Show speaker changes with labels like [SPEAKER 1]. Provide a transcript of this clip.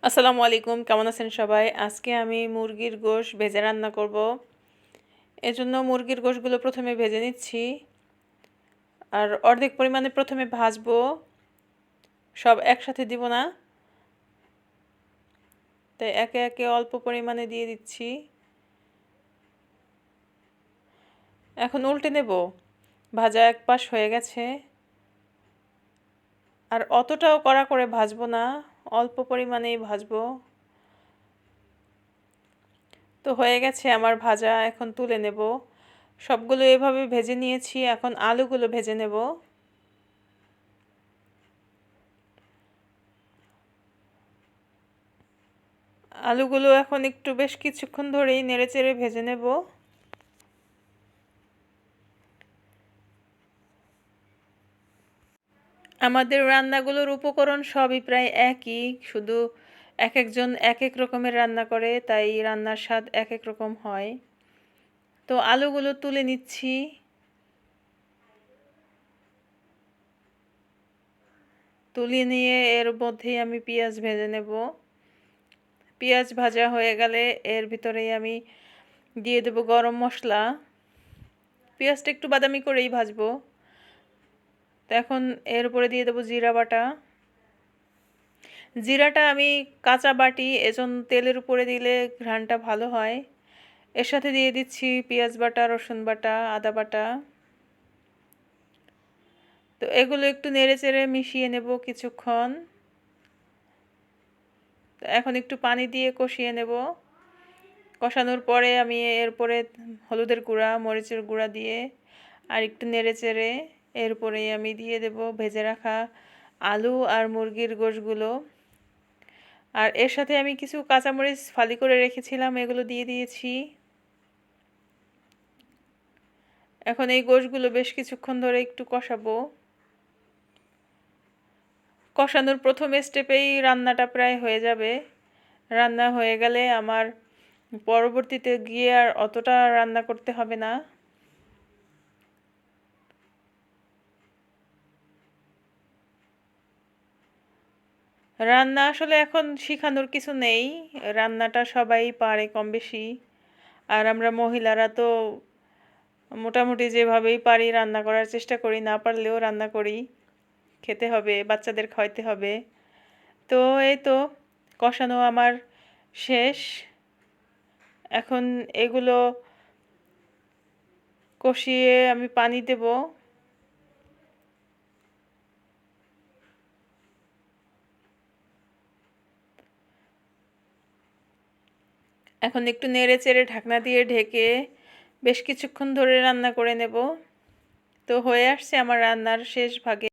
[SPEAKER 1] আসসালামু আলাইকুম, কেমন আছেন সবাই? আজকে আমি মুরগির গোশ ভেজে রান্না করব। এজন্য মুরগির গোশগুলো প্রথমে ভেজে নিচ্ছি আর অর্ধেক পরিমাণে প্রথমে ভাজবো, সব একসাথে দিব না, তাই একে একে অল্প পরিমাণে দিয়ে দিচ্ছি। এখন উল্টে নেব। ভাজা এক পাশ হয়ে গেছে, আর অতটাও কড়া করে ভাজবো না, অল্প পরিমাণেই ভাজবো। তো হয়ে গেছে আমার ভাজা, এখন তুলে নেব। সবগুলো এভাবে ভেজে নিয়েছি, এখন আলুগুলো ভেজে নেব। আলুগুলো এখন একটু বেশ কিছুক্ষণ ধরেই নেড়েচেড়ে ভেজে নেব। আমাদের রান্নাগুলোর উপকরণ সবই প্রায় একই, শুধু এক একজন এক এক রকমের রান্না করে, তাই রান্নার স্বাদ এক এক রকম হয়। তো আলুগুলো তুলে নিচ্ছি। তুলে নিয়ে এর মধ্যেই আমি পেঁয়াজ ভেজে নেব। পেঁয়াজ ভাজা হয়ে গেলে এর ভিতরেই আমি দিয়ে দেব গরম মশলা। পেঁয়াজটা একটু বাদামি করেই ভাজবো। তো এখন এর উপরে দিয়ে দেব জিরা বাটা। জিরাটা আমি কাঁচা বাটি, এজন্য তেলের উপরে দিলে ঘ্রাণটা ভালো হয়। এর সাথে দিয়ে দিচ্ছি পেঁয়াজ বাটা, রসুন বাটা, আদা বাটা। তো এগুলো একটু নেড়েচেড়ে মিশিয়ে নেব কিছুক্ষণ। তো এখন একটু পানি দিয়ে কষিয়ে নেব। কষানোর পরে আমি এরপরে হলুদের গুঁড়া, মরিচের গুঁড়া দিয়ে আর একটু নেড়েচেড়ে এরপরেই আমি দিয়ে দেব ভেজে রাখা আলু আর মুরগির গোশগুলো। আর এর সাথে আমি কিছু কাঁচামরিচ ফালি করে রেখেছিলাম, এগুলো দিয়ে দিয়েছি। এখন এই গোশগুলো বেশ কিছুক্ষণ ধরে একটু কষাবো। কষানোর প্রথম স্টেপেই রান্নাটা প্রায় হয়ে যাবে। রান্না হয়ে গেলে আমার পরবর্তীতে গিয়ে আর অতটা রান্না করতে হবে না। রান্না আসলে এখন শেখানোর কিছু নেই, রান্নাটা সবাই পারে কম বেশি। আর আমরা মহিলারা তো মোটামুটি যেভাবেই পারি রান্না করার চেষ্টা করি, না পারলেও রান্না করি। খেতে হবে, বাচ্চাদের খাওয়াইতে হবে। তো এই তো কষানো আমার শেষ। এখন এগুলো কষিয়ে আমি পানি দেব। এখন একটু নেড়ে চেড়ে ঢাকনা দিয়ে ঢেকে বেশ কিছুক্ষণ ধরে রান্না করে নেব। তো হয়ে আসছে আমার রান্নার শেষ ভাগে।